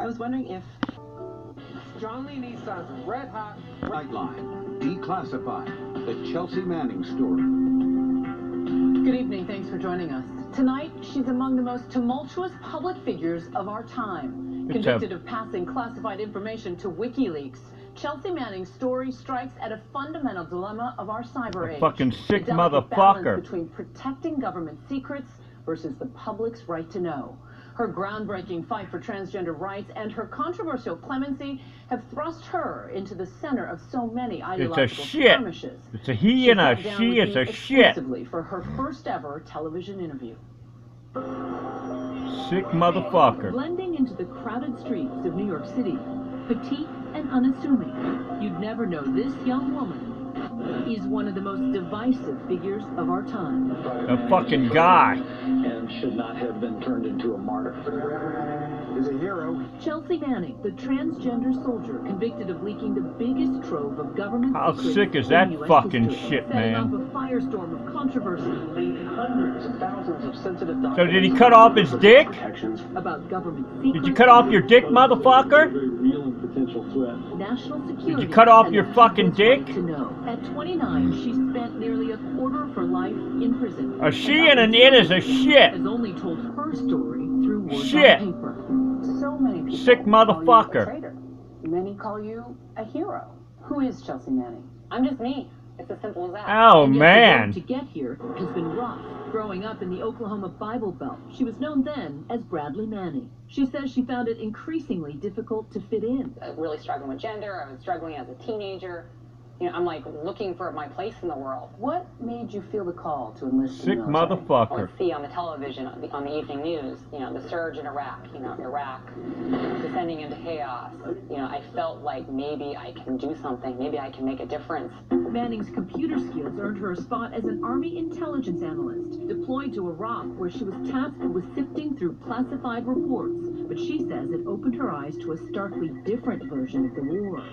I was wondering if... John Lee Nissan's red hot... Nightline, declassified, the Chelsea Manning story. Good evening, thanks for joining us. Tonight, she's among the most tumultuous public figures of our time. Convicted of passing classified information to WikiLeaks, Chelsea Manning's story strikes at a fundamental dilemma of our cyber age. Fucking sick the delicate motherfucker. balance between protecting government secrets versus the public's right to know. Her groundbreaking fight for transgender rights and her controversial clemency have thrust her into the center of so many ideological skirmishes. It's a he and a she, it's a shit. Exclusively for her first ever television interview. Sick motherfucker. Blending into the crowded streets of New York City, petite and unassuming, you'd never know this young woman is one of the most divisive figures of our time. A fucking guy. And should not have been turned into a martyr. Is a hero. Chelsea Manning, the transgender soldier convicted of leaking the biggest trove of government How secrets sick is in that US fucking history, shit, setting man? off a firestorm of controversy. Hundreds of thousands of sensitive documents. So did he cut off his dick? About government secrets. Did you cut off your dick, motherfucker? Very real and potential threat. National security. Did you cut off and your the fucking people's dick? right to know. At 29, she spent nearly a quarter of her life in prison. A she and an it is a shit. Has only told her story through words Shit. on paper. So many people Sick motherfucker. call you a traitor. Many call you a hero. Who is Chelsea Manning? I'm just me. It's as simple as that. Oh, And yet man. the road to get here has been rough. Growing up in the Oklahoma Bible Belt, she was known then as Bradley Manning. She says she found it increasingly difficult to fit in. I was really struggling with gender. I was struggling as a teenager. You know, I'm like looking for my place in the world. What made you feel the call to enlist Sick in the military? I motherfucker. would see on the television, on the evening news, you know, the surge in Iraq, Iraq descending into chaos. You know, I felt like maybe I can do something. Maybe I can make a difference. Manning's computer skills earned her a spot as an Army intelligence analyst, deployed to Iraq, where she was tasked with sifting through classified reports. But she says it opened her eyes to a starkly different version of the war.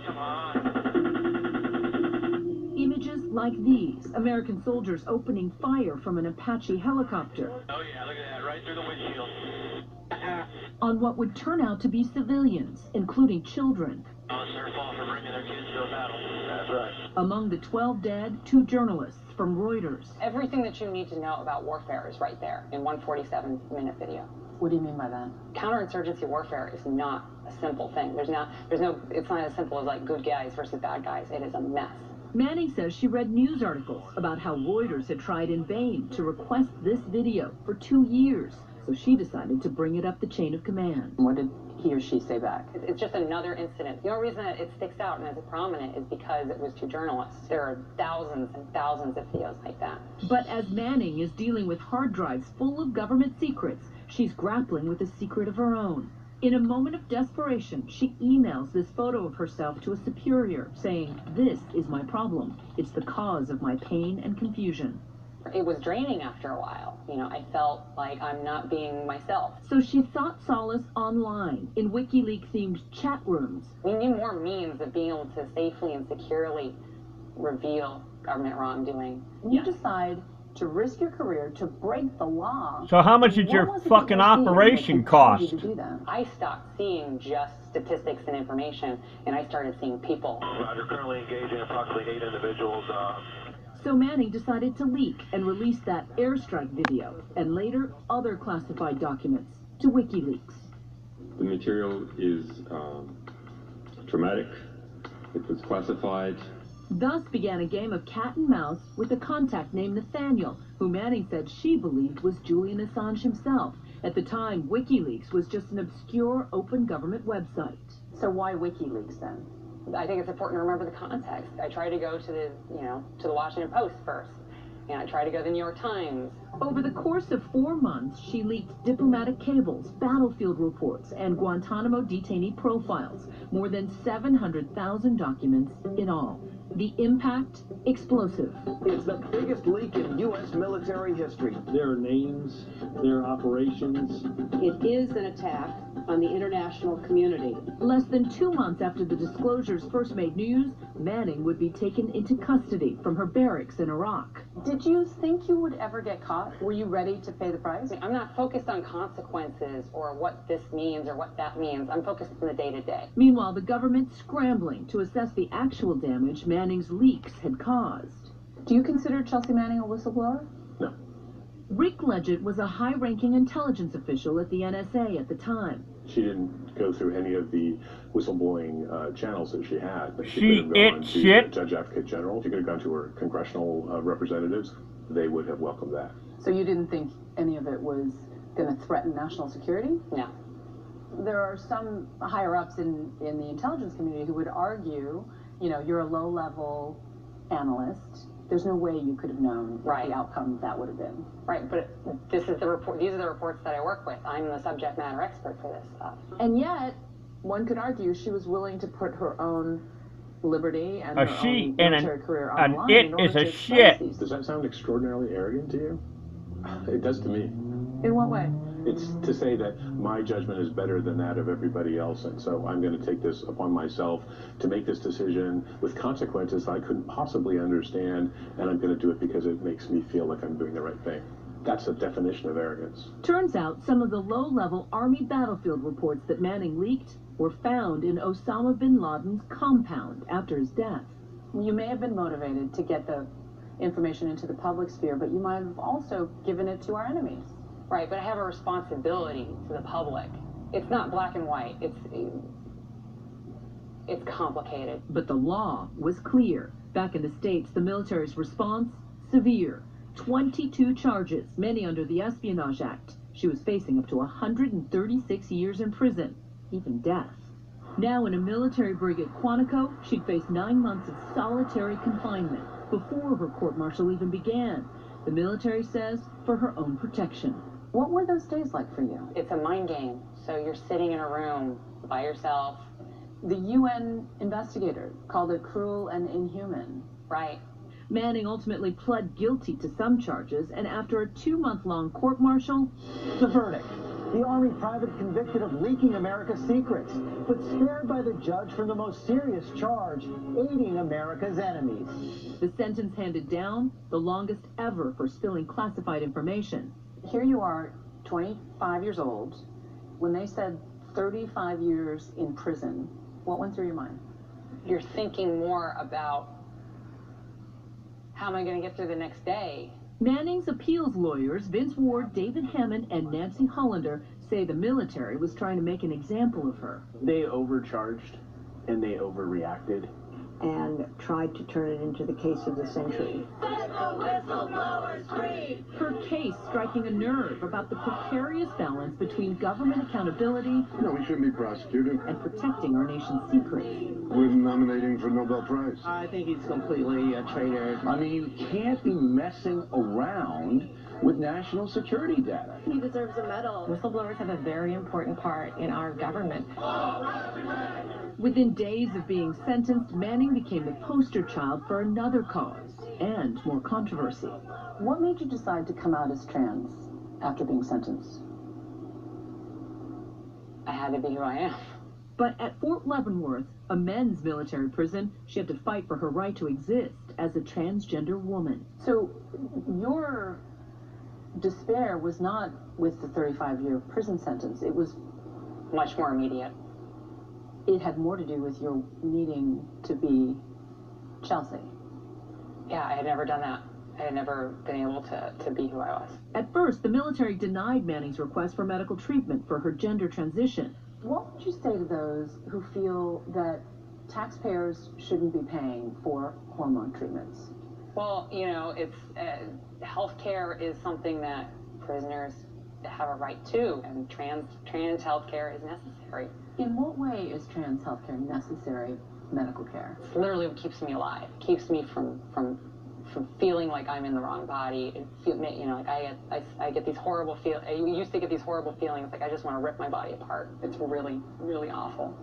Images like these, American soldiers opening fire from an Apache helicopter. Oh yeah, look at that, right through the windshield. On what would turn out to be civilians, including children. Oh, it's their fault for bringing their kids to a battle. That's right. Among the 12 dead, 2 journalists from Reuters. Everything that you need to know about warfare is right there in one 47-minute video. What do you mean by that? Counterinsurgency warfare is not a simple thing. It's not as simple as like good guys versus bad guys. It is a mess. Manning says she read news articles about how Reuters had tried in vain to request this video for 2 years. So she decided to bring it up the chain of command. What did he or she say back? It's just another incident. The only reason that it sticks out and is prominent is because it was 2 journalists. There are thousands and thousands of videos like that. But as Manning is dealing with hard drives full of government secrets, she's grappling with a secret of her own. In a moment of desperation, she emails this photo of herself to a superior, saying, "This is my problem. It's the cause of my pain and confusion." It was draining after a while. You know, I felt like I'm not being myself. So she sought solace online, in WikiLeaks-themed chat rooms. We need more means of being able to safely and securely reveal government wrongdoing. You decide to risk your career to break the law. So how much did your fucking operation cost? I stopped seeing just statistics and information, and I started seeing people. Roger, currently engaging approximately 8 individuals. So Manning decided to leak and release that airstrike video, and later other classified documents, to WikiLeaks. The material is traumatic. It was classified. Thus began a game of cat and mouse with a contact named Nathaniel, who Manning said she believed was Julian Assange himself. At the time, WikiLeaks was just an obscure open government website. So why WikiLeaks then? I think it's important to remember the context. I tried to go to the Washington Post first. I tried to go to the New York Times. Over the course of 4 months, she leaked diplomatic cables, battlefield reports, and Guantanamo detainee profiles. More than 700,000 documents in all. The impact, explosive. It's the biggest leak in U.S. military history. Their names, their operations. It is an attack on the international community. Less than 2 months after the disclosures first made news, Manning would be taken into custody from her barracks in Iraq. Did you think you would ever get caught? Were you ready to pay the price? I'm not focused on consequences or what this means or what that means. I'm focused on the day-to-day. Meanwhile, the government scrambling to assess the actual damage Manning's leaks had caused. Do you consider Chelsea Manning a whistleblower? No. Rick Leggett was a high-ranking intelligence official at the NSA at the time. She didn't go through any of the whistleblowing channels that she had. But She could have gone to shit. the Judge Advocate General. She could have gone to her congressional representatives. They would have welcomed that. So you didn't think any of it was going to threaten national security? No. There are some higher-ups in the intelligence community who would argue, you know, you're a low-level analyst. There's no way you could have known what the outcome that would have been. Right, but this is the report. These are the reports that I work with. I'm the subject matter expert for this stuff. And yet, one could argue she was willing to put her own liberty and her own military career online in order to expose these. Does that sound extraordinarily arrogant to you? It does to me. In what way? It's to say that my judgment is better than that of everybody else, and so I'm going to take this upon myself to make this decision with consequences I couldn't possibly understand, and I'm going to do it because it makes me feel like I'm doing the right thing. That's the definition of arrogance. Turns out some of the low-level Army battlefield reports that Manning leaked were found in Osama bin Laden's compound after his death. You may have been motivated to get the information into the public sphere, but you might have also given it to our enemies. Right, but I have a responsibility to the public. It's not black and white. It's complicated. But the law was clear. Back in the States, the military's response, severe. 22 charges, many under the Espionage Act. She was facing up to 136 years in prison, even death. Now in a military brig at Quantico, she'd face 9 months of solitary confinement before her court-martial even began. The military says for her own protection. What were those days like for you? It's a mind game. So you're sitting in a room by yourself. The UN investigator called it cruel and inhuman. Right. Manning ultimately pled guilty to some charges, and after a 2-month-long court-martial, The verdict. The Army private convicted of leaking America's secrets, but spared by the judge from the most serious charge, aiding America's enemies. the sentence handed down, the longest ever for spilling classified information. Here you are, 25 years old. When they said 35 years in prison, what went through your mind? You're thinking more about how am I going to get through the next day? Manning's appeals lawyers, Vince Ward, David Hammond, and Nancy Hollander, say the military was trying to make an example of her. They overcharged and they overreacted and tried to turn it into the case of the century. Her case striking a nerve about the precarious balance between government accountability No, we shouldn't be prosecuted. and protecting our nation's secrets. We're nominating for Nobel Prize. I think he's completely a traitor. I mean, you can't be messing around with national security data. He deserves a medal. Whistleblowers have a very important part in our government. Within days of being sentenced, Manning became the poster child for another cause and more controversy. What made you decide to come out as trans after being sentenced? I had to be who I am. But at Fort Leavenworth, a men's military prison, she had to fight for her right to exist as a transgender woman. So your despair was not with the 35-year prison sentence. It was much more immediate. It had more to do with your needing to be Chelsea. Yeah, I had never done that. I had never been able to be who I was. At first, the military denied Manning's request for medical treatment for her gender transition. What would you say to those who feel that taxpayers shouldn't be paying for hormone treatments? Well, you know, it's healthcare is something that prisoners have a right to, and trans healthcare is necessary. In what way is trans healthcare necessary medical care? It's literally what keeps me alive. It keeps me from from feeling like I'm in the wrong body. Like I get these horrible I used to get these horrible feelings, like I just want to rip my body apart. It's really, really awful.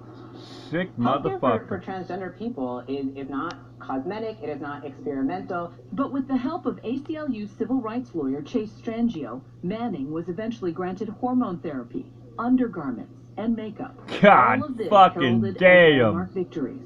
Sick Healthcare motherfucker. for transgender people is not cosmetic, it is not experimental. But with the help of ACLU civil rights lawyer Chase Strangio, Manning was eventually granted hormone therapy, undergarments, and makeup. God All of this fucking heralded as damn. landmark victories.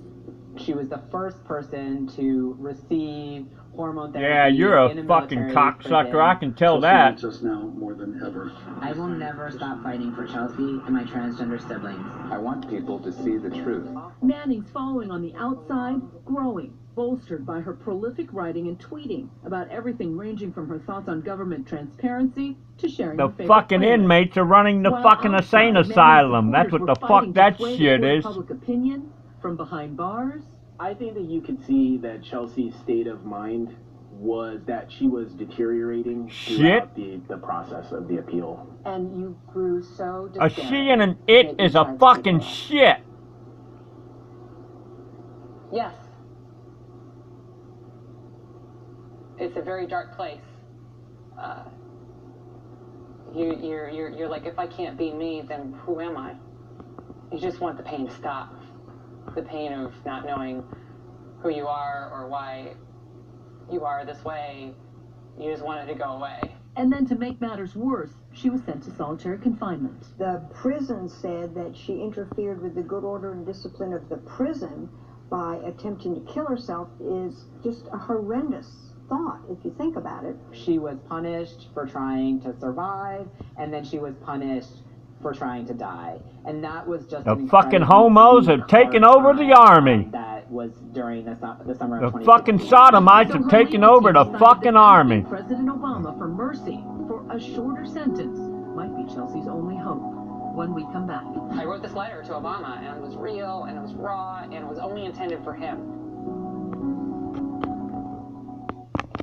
She was the first person to receive hormone therapy. Yeah, you're in a a fucking military cocksucker, prison. I can tell Chelsea that. needs us now more than ever. I will never stop fighting for Chelsea and my transgender siblings. I want people to see the truth. Manning's following on the outside, growing, bolstered by her prolific writing and tweeting about everything ranging from her thoughts on government transparency to sharing The her favorite fucking playlist. inmates are running the While fucking outside, insane Manning's asylum. That's what supporters the were fighting fuck to that sway the shit court of is. Public opinion from behind bars. I think that you could see that Chelsea's state of mind was that she was deteriorating throughout the process of the appeal. And you grew so A despairing she and an that it you is tried a to fucking give up. shit. Yes. It's a very dark place. You're like, if I can't be me, then who am I? You just want the pain to stop. The pain of not knowing who you are or why you are this way. You just want it to go away. And then to make matters worse, she was sent to solitary confinement. The prison said that she interfered with the good order and discipline of the prison by attempting to kill herself is just a horrendous thought, if you think about it. She was punished for trying to survive, and then she was punished for trying to die. And that was just The an fucking incredibly homos have taken hard over the time, army. That was during the summer of The 2016. fucking sodomites So have her taken legal over team the decided fucking that army. asking President Obama for mercy for a shorter sentence might be Chelsea's only hope. When we come back. I wrote this letter to Obama, and it was real, and it was raw, and it was only intended for him.